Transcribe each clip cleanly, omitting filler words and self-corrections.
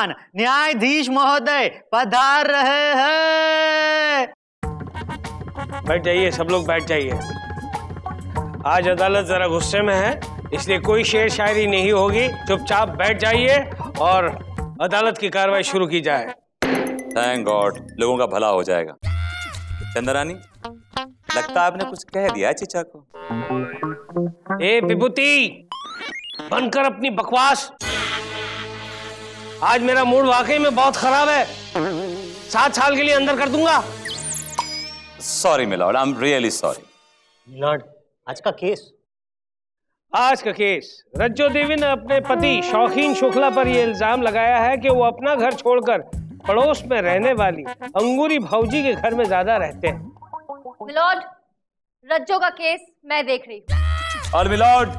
प्रधान न्यायाधीश महोदय पधार रहे हैं। बैठ जाइए, सब लोग बैठ जाइए। आज अदालत जरा गुस्से में है, इसलिए कोई शेर शायरी नहीं होगी। चुपचाप बैठ जाइए और अदालत की कार्रवाई शुरू की जाए। थैंक गॉड, लोगों का भला हो जाएगा। चंद्रानी, लगता है आपने कुछ कह दिया चीचा को। ए विभूति, बंद कर अपनी बकवास। आज मेरा मूड वाकई में बहुत खराब है। 7 साल के लिए अंदर कर दूंगा। Sorry milord, I am really sorry. Milord, आज का केस रज्जो देवी ने अपने पति शौकीन शुक्ला पर यह इल्जाम लगाया है कि वो अपना घर छोड़कर पड़ोस में रहने वाली अंगूरी भौजी के घर में ज्यादा रहते हैं। मिलॉर्ड, रज्जो का केस मैं देख रही हूँ। और मिलॉर्ड,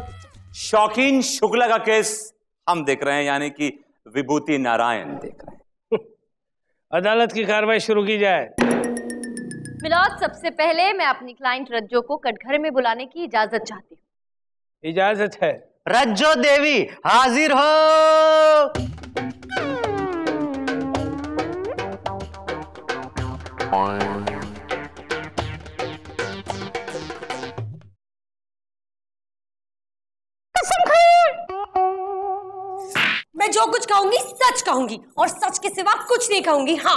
शौकीन शुक्ला का केस हम देख रहे हैं, यानी कि विभूति नारायण देख रहे हैं। अदालत की कार्रवाई शुरू की जाए। मिलॉर्ड, सबसे पहले मैं अपनी क्लाइंट रज्जो को कटघरे में बुलाने की इजाजत चाहती हूँ। इजाजत है। रज्जो देवी हाजिर हो। मैं जो कुछ कहूंगी सच कहूंगी और सच के सिवा कुछ नहीं कहूंगी। हाँ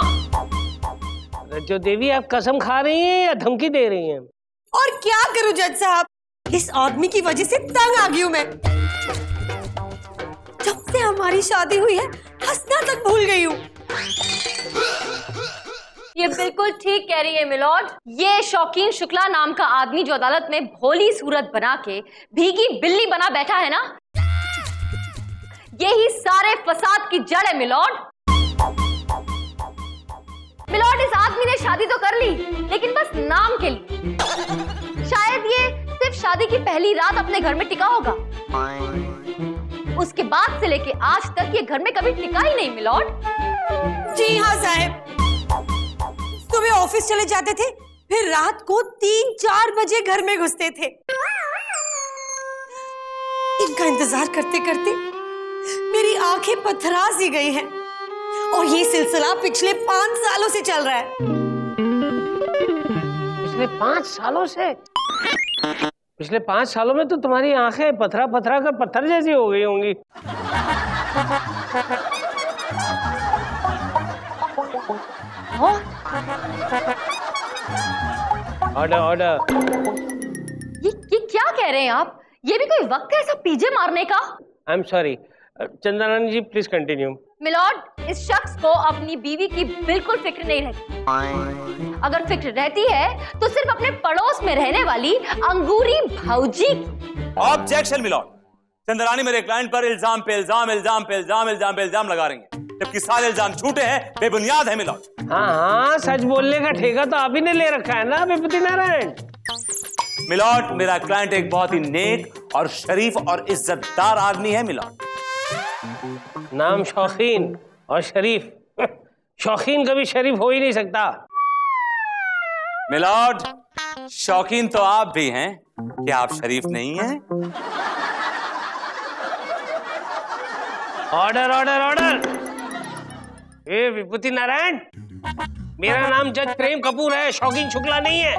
रज्जो देवी, आप कसम खा रही हैं या धमकी दे रही हैं? और क्या करूं जज साहब, इस आदमी की वजह से तंग आ गई हूं मैं। जब से हमारी शादी हुई है हंसना तक भूल गई हूं। ये बिल्कुल ठीक कह रही है मिलॉर्ड। ये शौकीन शुक्ला नाम का आदमी जो अदालत में भोली सूरत बना के भीगी बिल्ली बना बैठा है ना, यही सारे फसाद की जड़ है मिलॉर्ड। मिलॉर्ड, इस आदमी ने शादी तो कर ली, लेकिन बस नाम के लिए। शायद ये सिर्फ शादी की पहली रात अपने घर में टिका होगा। उसके बाद से लेके आज तक ये घर में कभी टिका ही नहीं मिलॉर्ड। जी हाँ साहब, सुबह ऑफिस चले जाते थे, फिर रात को 3-4 बजे घर में घुसते थे। इनका इंतजार करते करते मेरी आंखें पथरा सी गई हैं और ये सिलसिला पिछले 5 सालों से चल रहा है। पिछले 5 सालों से? पिछले 5 सालों में तो तुम्हारी आंखें पथरा पथरा कर पत्थर जैसी हो गई होंगी। Order order. ये क्या कह रहे हैं आप? ये भी कोई वक्त है ऐसा पीछे मारने का? I am sorry. Chandrani ji, please continue. Milord, इस शख्स को अपनी बीवी की बिल्कुल फिक्र नहीं रहती। अगर फिक्र रहती है तो सिर्फ अपने पड़ोस में रहने वाली अंगूरी भौजी की। ऑब्जेक्शन मिलॉर्ड, चंद्रानी मेरे क्लाइंट पर इल्जाम पे इल्जाम, इल्जाम पे इल्जाम, इल्जाम पे इल्जाम लगा रही हैं, जबकि सारे इल्जाम झूठे हैं, बेबुनियाद है मिलॉर्ड। हाँ, सच बोलने का ठेका तो आप ही ने ले रखा है ना विभूति नारायण। मिलॉर्ड, मेरा क्लाइंट एक बहुत ही नेक और शरीफ और इज्जतदार आदमी है मिलॉर्ड। नाम शौकीन और शरीफ। शौकीन कभी शरीफ हो ही नहीं सकता। मिलॉर्ड, शौकीन तो आप भी हैं, क्या आप शरीफ नहीं हैं? Order order order. ए विभूति नारायण, मेरा नाम जज प्रेम कपूर है, शौकीन शुक्ला नहीं है।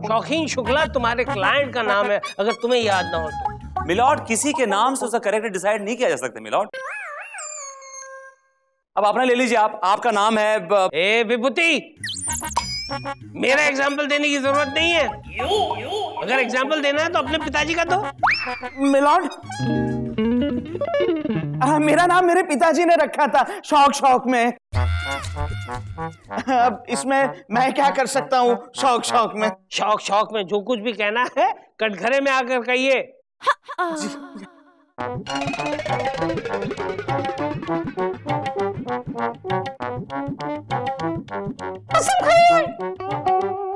शौकीन शुक्ला तुम्हारे क्लाइंट का नाम है, अगर तुम्हें याद ना हो तो। मिलॉर्ड, किसी के नाम से उसका करेक्टर डिसाइड नहीं किया जा सकता मिलॉर्ड। अब आपने ले लीजिए, आपका नाम है ए विभूति, मेरा एग्जाम्पल देने की जरूरत नहीं है। अगर एग्जाम्पल देना है तो अपने पिताजी का दो। मिलॉर्ड, मेरा नाम मेरे पिताजी ने रखा था शौक शौक में। अब इसमें मैं क्या कर सकता हूँ? शौक शौक में, शौक शौक में जो कुछ भी कहना है कटघरे में आकर कहिए।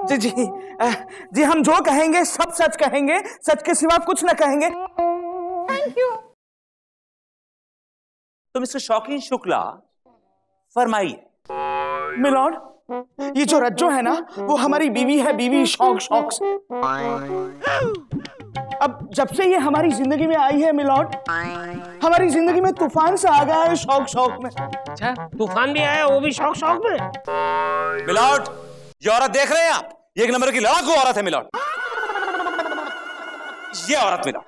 जी जी जी, हम जो कहेंगे सब सच कहेंगे, सच के सिवा कुछ न कहेंगे। Thank you. तो मिस्टर शौकीन शुक्ला, फरमाइए। मिलॉर्ड, ये जो रज्जो है ना, वो हमारी बीवी है, बीवी शौक शौक से। अब जब से ये हमारी जिंदगी में आई है मिलॉर्ड, हमारी जिंदगी में तूफान सा आ गया है शौक शौक में। अच्छा, तूफान भी आया, वो भी शौक शौक में। मिलॉर्ड, ये औरत देख रहे हैं आप, ये एक नंबर की लड़ाकू औरत है मिलॉर्ड। ये औरत मिलॉर्ड,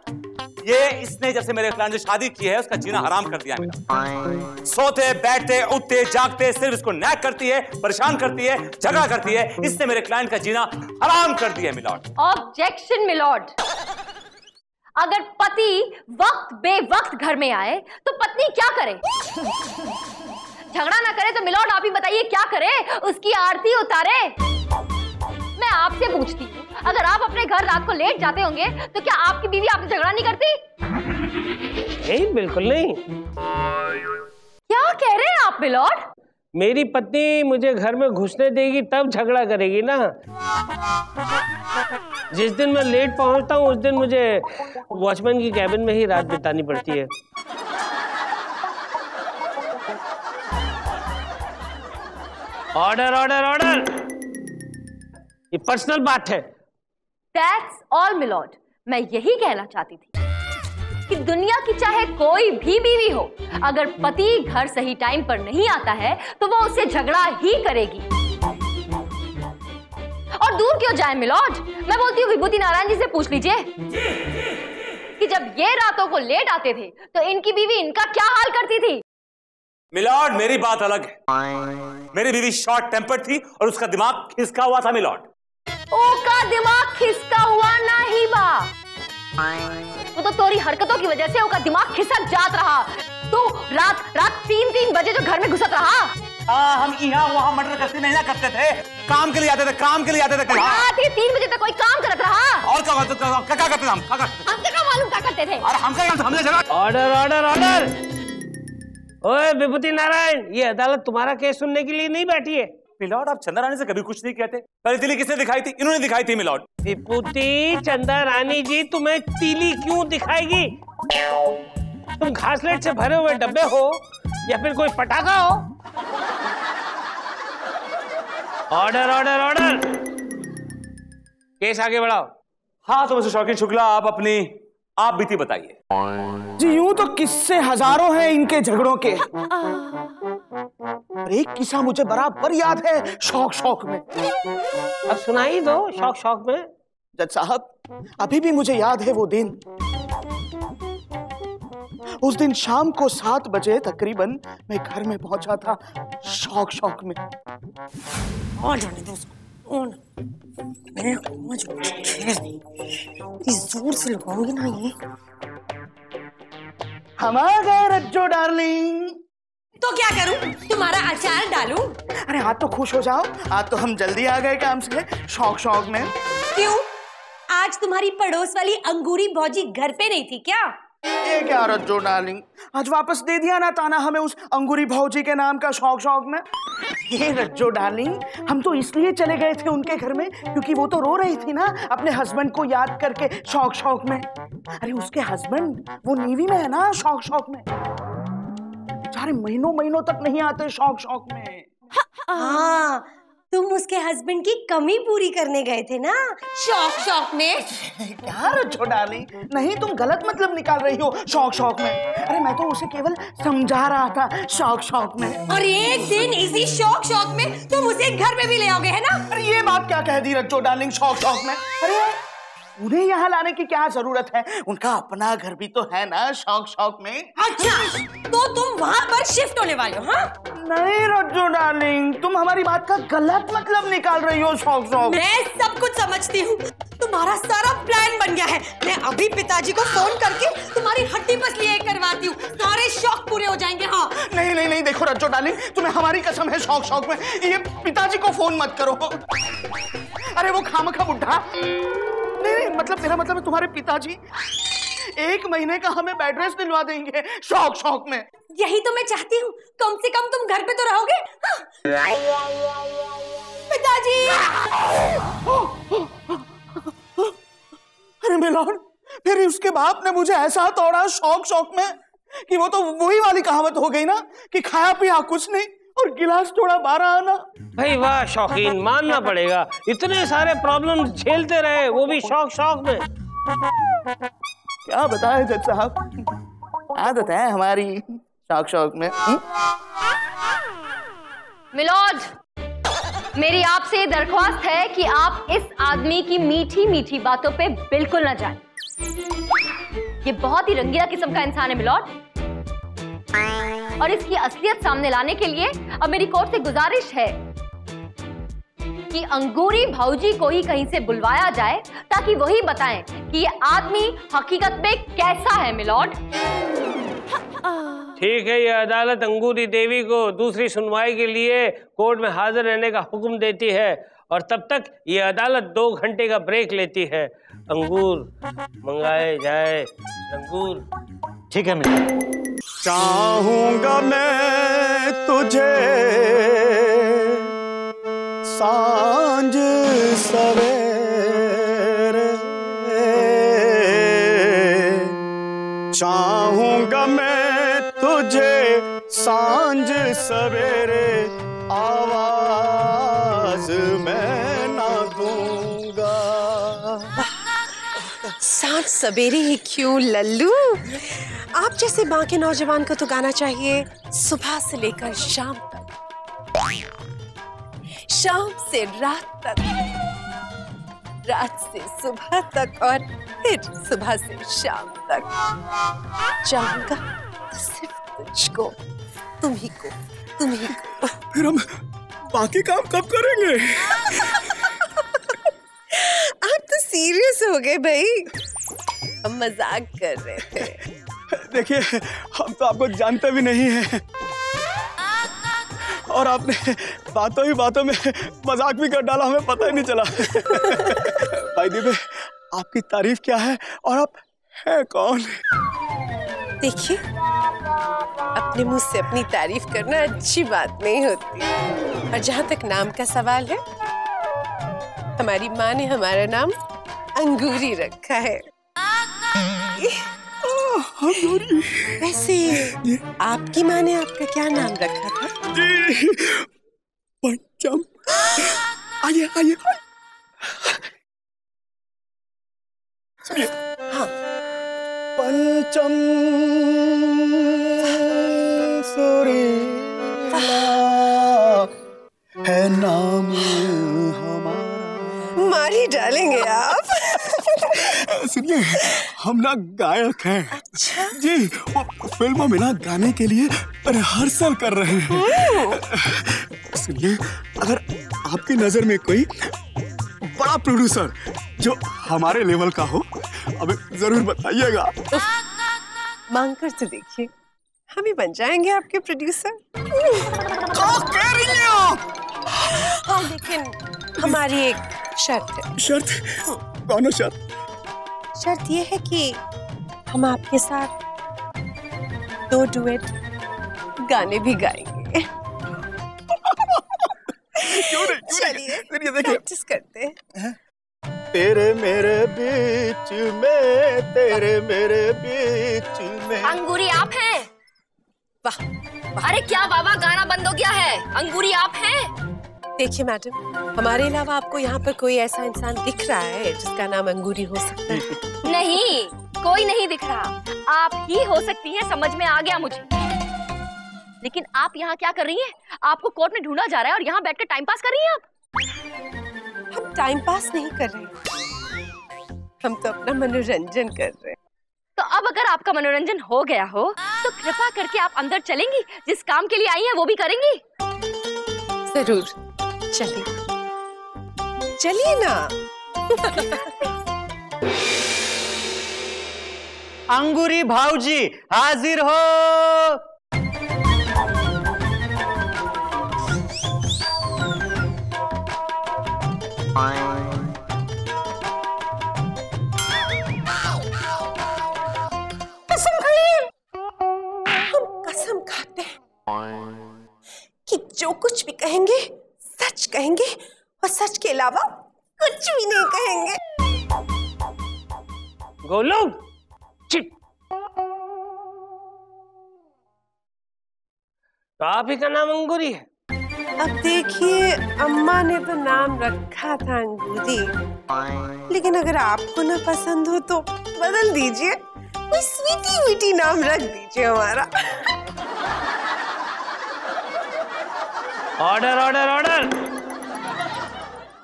ये इसने जब से मेरे क्लाइंट से शादी की है उसका जीना हराम कर दिया मिलॉर्ड। सोते बैठते उठते जागते सिर्फ इसको नैक करती है, परेशान करती है, झगड़ा करती है। इसने मेरे क्लाइंट का जीना हराम कर दिया मिलॉर्ड। Objection milord. अगर पति वक्त बेवक्त घर में आए तो पत्नी क्या करे? झगड़ा ना करे तो मिलॉर्ड आप ही बताइए क्या करे? उसकी आरती उतारे? मैं आपसे पूछती हूँ, अगर आप अपने घर रात को लेट जाते होंगे तो क्या आपकी बीवी आपसे झगड़ा नहीं करती? नहीं, बिल्कुल नहीं। क्या कह रहे हैं आप मिलॉर्ड? मेरी पत्नी मुझे घर में घुसने देगी तब झगड़ा करेगी ना। जिस दिन मैं लेट पहुंचता हूं उस दिन मुझे वॉचमैन की कैबिन में ही रात बितानी पड़ती है। ऑर्डर ऑर्डर ऑर्डर, ये पर्सनल बात है। That's all milord. मैं यही कहना चाहती थी कि दुनिया की चाहे कोई भी बीवी हो, अगर पति घर सही टाइम पर नहीं आता है तो वो उससे झगड़ा ही करेगी। और दूर क्यों जाए मिलॉर्ड, मैं बोलती हूँ विभूति नारायण जी से पूछ लीजिए कि जब ये रातों को लेट आते थे तो इनकी बीवी इनका क्या हाल करती थी। मिलॉर्ड, मेरी बात अलग है। मेरी बीवी शॉर्ट टेम्पर्ड थी और उसका दिमाग खिसका हुआ था मिलॉर्ड। ओका दिमाग खिसका हुआ ना ही बा, वो तो तोरी हरकतों की वजह से ओका दिमाग खिसक जात रहा। तू रात 3 बजे जो घर में घुसत रहा। हम यहाँ वहाँ मर्डर करते नहीं ना करते थे, काम के लिए आते थे, काम के लिए आते थे। रात 3 बजे तक कोई काम करत रहा। और क्या करते थे हम? हमसे क्या मालूम क्या करते थे? अरे हमका हमने झगड़ा। Order order order. ओए विभूति नारायण, ये अदालत तुम्हारा केस सुनने के लिए नहीं बैठी है। मिलॉर्ड, आप चंदा रानी से कभी कुछ नहीं कहते। पहले तीली किसने दिखाई थी? इन्होंने दिखाई थी मिलॉर्ड। विभूति चंदा रानी जी तुम्हें तीली क्यों दिखाएगी? तुम घासलेट से भरे हुए डब्बे हो या फिर कोई पटाखा हो? ऑर्डर ऑर्डर ऑर्डर, केस आगे बढ़ाओ। हाँ तो मिस्टर शौकीन शुक्ला, आप बीती बताइए। जी यूं तो किस्से हजारों हैं इनके झगड़ों के, एक किस्सा मुझे बराबर याद है शौक शौक में। अब सुनाई दो शौक शौक में। जज साहब, अभी भी मुझे याद है वो दिन। उस दिन शाम को 7 बजे तकरीबन मैं घर में पहुंचा था शौक शौक में। जोर से लगाऊंगी ना ये। हम आ गए रज्जो डार्लिंग। तो क्या करूं? तुम्हारा अचार डालूं? अरे आज तो खुश हो जाओ, आज तो हम जल्दी आ गए काम से शौक शौक में। क्यों? आज तुम्हारी पड़ोस वाली अंगूरी भौजी घर पे नहीं थी क्या? ये क्या रज्जो डार्लिंग, आज वापस दे दिया ना ताना हमें उस अंगूरी भौजी के नाम का शौक शौक में। ये रज्जो डार्लिंग, हम तो इसलिए चले गए थे उनके घर में क्योंकि वो तो रो रही थी ना अपने हस्बैंड को याद करके शौक शौक में। अरे उसके हस्बैंड वो नेवी में है ना शौक शौक में, बेचारे महीनों महीनों तक नहीं आते शौक शौक में। हाँ, तुम उसके हस्बैंड की कमी पूरी करने गए थे ना शौक शौक में। क्या रज्जो डार्लिंग, नहीं तुम गलत मतलब निकाल रही हो शौक शौक में। अरे मैं तो उसे केवल समझा रहा था शौक शौक में। और एक दिन इसी शौक शौक में तुम उसे घर में भी ले आओगे, है ना? अरे ये बात क्या कह दी रज्जो डार्लिंग शौक शौक में। अरे उन्हें यहाँ लाने की क्या जरूरत है, उनका अपना घर भी तो है ना शौक शौक में। अच्छा, तो तुम वहाँ पर शिफ्ट होने वाले हो? हाँ? नहीं रज्जो डार्लिंग, तुम हमारी बात का गलत मतलब निकाल रही हो शौक शौक। मैं सब कुछ समझती हूँ, तुम्हारा सारा प्लान बन गया है। मैं अभी पिताजी को फोन करके तुम्हारी हड्डी पसली एक करवाती हूँ, सारे शौक पूरे हो जाएंगे। हाँ नहीं नहीं नहीं, देखो रज्जो डार्लिंग, तुम्हें हमारी कसम है शौक शौक में ये पिताजी को फोन मत करो। अरे वो खामखा बुढ़ा, नहीं मतलब मेरा मतलब है तुम्हारे पिताजी 1 महीने का हमें बेड रेस्ट दिलवा देंगे शौक शौक में। यही तो मैं चाहती हूँ, कम से कम तुम घर पे तो रहोगे। पिताजी! अरे मिलॉर्ड, फिर उसके बाप ने मुझे ऐसा तोड़ा शौक शौक में कि वो तो वही वाली कहावत हो गई ना कि खाया पिया कुछ नहीं और गिलास थोड़ा 12 आना। भाई वाह शौकीन, मानना पड़ेगा, इतने सारे प्रॉब्लम झेलते रहे वो भी शौक शौक में। क्या बताए जज साहब, आदत है हमारी शौक शौक में। मिलोड, मेरी आपसे ये दरख्वास्त है कि आप इस आदमी की मीठी मीठी बातों पे बिल्कुल न जाएं। ये बहुत ही रंगीला किस्म का इंसान है मिलोड, और इसकी असलियत सामने लाने के लिए अब मेरी कोर्ट से गुजारिश है कि अंगूरी भाऊजी को ही कहीं से बुलवाया जाए ताकि वही बताएं कि ये आदमी हकीकत में कैसा है मिलोड। ठीक है, ये अदालत अंगूरी देवी को दूसरी सुनवाई के लिए कोर्ट में हाजिर रहने का हुक्म देती है, और तब तक ये अदालत 2 घंटे का ब्रेक लेती है। अंगूर मंगाए जाए, अंगूर। ठीक है मिलोड। चाहूंगा मैं तुझे सांझ सवेरे, चाहूंगा मैं तुझे सांझ सवेरे, आवाज मैं ना दूंगा। सांझ सवेरे ही क्यों लल्लू, आप जैसे बाकी नौजवान को तो गाना चाहिए सुबह से लेकर शाम तक, शाम से रात तक, रात से सुबह तक, और फिर सुबह से शाम तक। चाहूंगा सिर्फ तुझको, तुम्ही को, तुम्ही को। फिर हम बाकी काम कब करेंगे? आप तो सीरियस हो गए भाई, हम मजाक कर रहे थे। देखिए, हम तो आपको जानते भी नहीं हैं, और आपने बातों ही बातों में मजाक भी कर डाला, हमें पता ही नहीं चला। भाई दीदी, आपकी तारीफ क्या है और आप हैं कौन? देखिए, अपने मुंह से अपनी तारीफ करना अच्छी बात नहीं होती, और जहाँ तक नाम का सवाल है, हमारी माँ ने हमारा नाम अंगूरी रखा है। अंगूरी। वैसे आपकी माँ ने आपका क्या नाम रखा था? जी, पंचम। आइए आइए। सुनिए। हाँ। पंचम सुरीला है नाम हमारा। मारी डालेंगे आप। सुनिए, हम ना गायक हैं। अच्छा? जी, वो फिल्मों में ना गाने के लिए रिहर्सल कर रहे हैं। सुनिए, अगर आपकी नजर में कोई बड़ा प्रोड्यूसर जो हमारे लेवल का हो, हमें जरूर बताइएगा। मांग कर तो देखिए, हम ही बन जाएंगे आपके प्रोड्यूसर। क्या कह रही हैं आप? हाँ, लेकिन हमारी एक शर्त है। शर्त? कौन शर्त? शर्त ये है कि हम आपके साथ 2 डुएट गाने भी गाएंगे। क्यों नहीं? चलिए, देखिए, प्रैक्टिस करते हैं। तेरे मेरे बीच में, तेरे मेरे बीच में। अंगूरी आप हैं? वाह, अरे क्या बाबा, गाना बंद हो गया है। अंगूरी आप हैं? देखिए मैडम, हमारे अलावा आपको यहाँ पर कोई ऐसा इंसान दिख रहा है जिसका नाम अंगूरी हो सकता है? नहीं, कोई नहीं दिख रहा। आप ही हो सकती हैं, समझ में आ गया मुझे। लेकिन आप यहाँ क्या कर रही हैं? आपको कोर्ट में ढूंढा जा रहा है और यहाँ बैठकर टाइम पास कर रही हैं आप? हम टाइम पास नहीं कर रहे, हम तो अपना मनोरंजन कर रहे हैं। तो अब अगर आपका मनोरंजन हो गया हो तो कृपा करके आप अंदर चलेंगी, जिस काम के लिए आई हैं वो भी करेंगी। जरूर, चलिए चलिए ना। अंगूरी भाऊजी हाजिर हो। कसम खाइए, हम कसम खाते हैं कि जो कुछ भी कहेंगे सच कहेंगे, और सच के अलावा कुछ भी नहीं कहेंगे। गोलू, चिट। तो आप ही का नाम अंगूरी है? अब देखिए, अम्मा ने तो नाम रखा था अंगूरी, लेकिन अगर आपको ना पसंद हो तो बदल दीजिए, कोई स्वीटी वीटी नाम रख दीजिए हमारा। Order order order.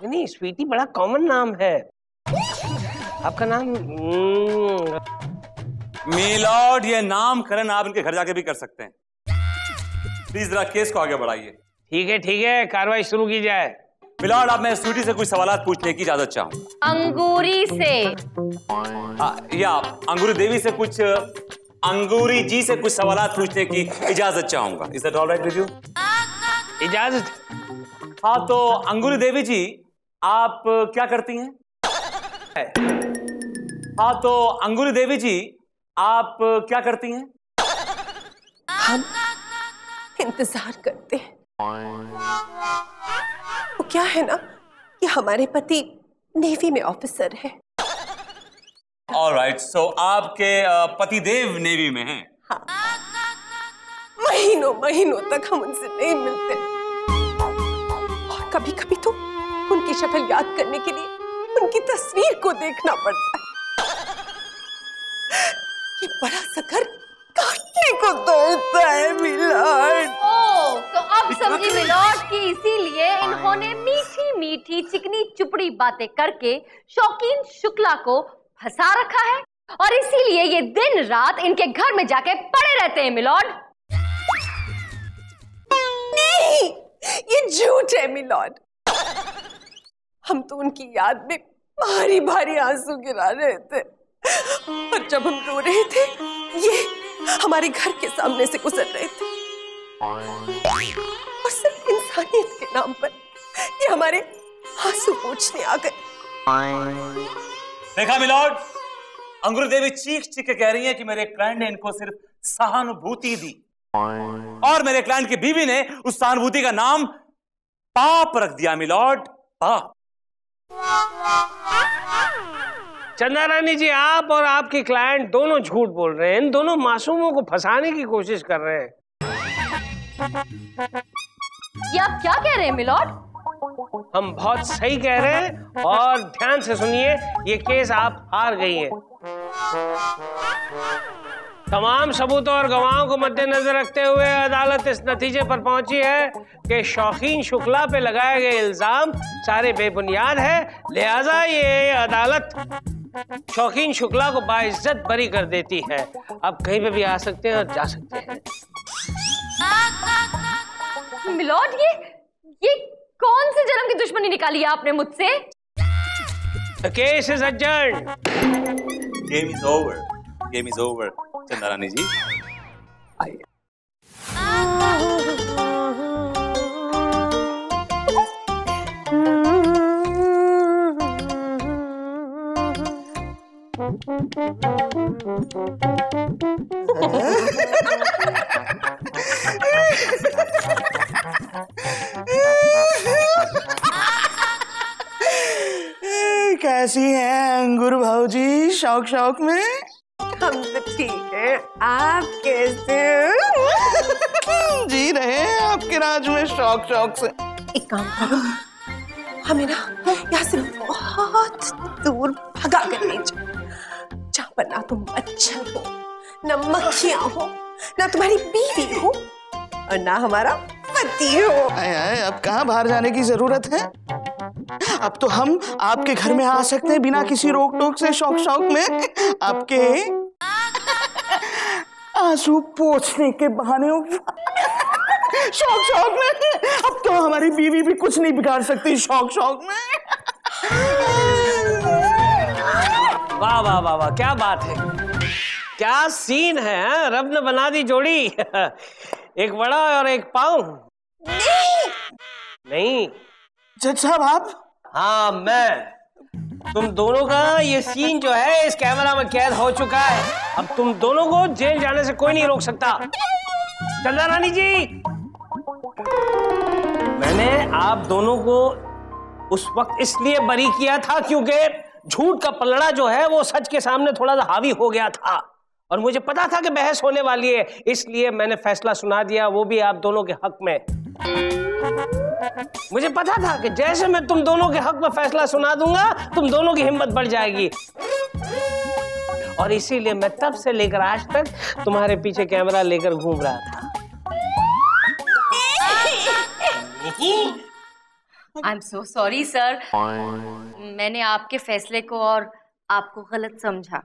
नहीं, स्वीटी बड़ा कॉमन नाम है। आपका नाम? मिलॉर्ड, ये नामकरण आप इनके घर जाके भी कर सकते हैं। प्लीज जरा केस को आगे बढ़ाइए। ठीक है, कार्रवाई शुरू की जाए। मिलॉर्ड, आप मैं स्वीटी से कुछ सवाल पूछने की इजाजत चाहूंगा। अंगूरी से। या अंगूरी देवी से कुछ, अंगूरी जी से कुछ सवाल पूछने की इजाजत चाहूंगा। Is that all right with you? इजाजत। हाँ, तो अंगूरी देवी जी, आप क्या करती हैं? हाँ, तो अंगूरी देवी जी, आप क्या करती हैं? हम इंतजार करते हैं। वो क्या है ना कि हमारे पति नेवी में ऑफिसर है। ऑलराइट, सो आपके पतिदेव नेवी में हैं? हाँ, महीनों महीनों तक हम उनसे नहीं मिलते, और कभी कभी तो उनकी शक्ल याद करने के लिए उनकी तस्वीर को देखना पड़ता है। ये बड़ा सा घर काटने को दौड़ता है मिलॉर्ड। ओह, तो अब समझी मिलॉर्ड कि इसीलिए इन्होंने मीठी मीठी चिकनी चुपड़ी बातें करके शौकीन शुक्ला को फंसा रखा है, और इसीलिए ये दिन रात इनके घर में जाके पड़े रहते हैं मिलॉर्ड। नहीं, ये झूठ है मिलॉर्ड। हम तो उनकी याद में भारी भारी आंसू गिरा रहे थे, और जब हम रो रहे थे ये हमारे घर के सामने से गुजर रहे थे, और सिर्फ इंसानियत के नाम पर ये हमारे आंसू पोंछने आ गए। देखा मिलॉर्ड, अंगूरी देवी चीख चीख के कह रही है कि मेरे क्लाइंट ने इनको सिर्फ सहानुभूति दी, और मेरे क्लाइंट की बीवी ने उस सहानुभूति का नाम पाप रख दिया। मिलॉर्ड, पाप। चंदा रानी जी, आप और आपके क्लाइंट दोनों झूठ बोल रहे हैं। इन दोनों मासूमों को फंसाने की कोशिश कर रहे हैं। ये आप क्या कह रहे हैं मिलॉर्ड? हम बहुत सही कह रहे हैं, और ध्यान से सुनिए, ये केस आप हार गई हैं। तमाम सबूतों और गवाहों को मद्देनजर रखते हुए अदालत इस नतीजे पर पहुंची है कि शौकीन शुक्ला पे लगाए गए इल्जाम सारे बेबुनियाद है। लिहाजा ये अदालत शौकीन शुक्ला को बाइज्जत बरी कर देती है। अब कहीं पे भी आ सकते हैं और जा सकते हैं। मिलॉर्ड, ये कौन सी जन्म की दुश्मनी निकाली है आपने मुझसे? The case is adjourned. Game is over, game is over. चंदा रानी जी, आइए। कैसी हैं अंगूर भाऊजी शौक शौक में? हम तो ठीक है, आप कैसे हो? जी रहे हैं आपके राज में शौक शौक से। एक काम करो, हमें ना यहाँ से बहुत दूर भगा कर ले जाओ, जहाँ पर ना तुम मच्छर हो, ना मक्खियाँ हो, ना तुम्हारी बीवी हो, और ना हमारा पति हो। आए आए, अब कहाँ बाहर जाने की जरूरत है? अब तो हम आपके घर में आ सकते हैं बिना किसी रोक टोक से, शौक शौक में आपके आंसू पोंछने के बहाने शौक शौक में। अब तो हमारी बीवी भी कुछ नहीं बिगाड़ सकती शौक शौक में। वाह वाह वाह वाह, क्या बात है, क्या सीन है। रब ने बना दी जोड़ी, एक बड़ा और एक पाँव। नहीं जज साहब आप? हाँ, मैं। तुम दोनों का ये सीन जो है इस कैमरा में कैद हो चुका है। अब तुम दोनों को जेल जाने से कोई नहीं रोक सकता। चंदा रानी जी, मैंने आप दोनों को उस वक्त इसलिए बरी किया था क्योंकि झूठ का पलड़ा जो है वो सच के सामने थोड़ा सा हावी हो गया था, और मुझे पता था कि बहस होने वाली है, इसलिए मैंने फैसला सुना दिया, वो भी आप दोनों के हक में। मुझे पता था कि जैसे मैं तुम दोनों के हक में फैसला सुना दूंगा तुम दोनों की हिम्मत बढ़ जाएगी, और इसीलिए मैं तब से लेकर आज तक तुम्हारे पीछे कैमरा लेकर घूम रहा था। I am so sorry sir, मैंने आपके फैसले को और आपको गलत समझा।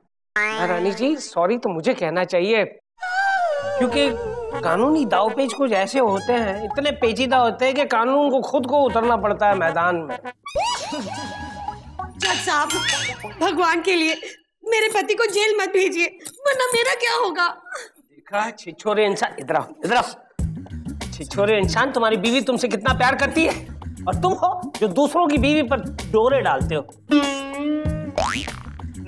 रानी जी सॉरी तो मुझे कहना चाहिए, क्योंकि कानूनी दावपेच कुछ ऐसे होते हैं, इतने पेचीदा होते हैं कि कानून को खुद को उतरना पड़ता है मैदान में। जज साहब, भगवान के लिए मेरे पति को जेल मत भेजिए, वरना मेरा क्या होगा? देखा छिछोरे इंसान, इधर आओ इधर आओ। छिछोरे इंसान, तुम्हारी बीवी तुमसे कितना प्यार करती है और तुम हो जो दूसरों की बीवी पर डोरे डालते हो।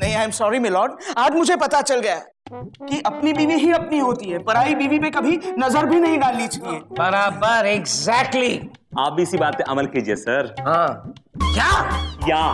नहीं, आई एम सॉरी मिलॉर्ड, आज मुझे पता चल गया कि अपनी बीवी ही अपनी होती है, पराई बीवी पे कभी नजर भी नहीं डालनी चाहिए। बराबर, एग्जैक्टली। आप भी इसी बात पे अमल कीजिए सर। हाँ, क्या? या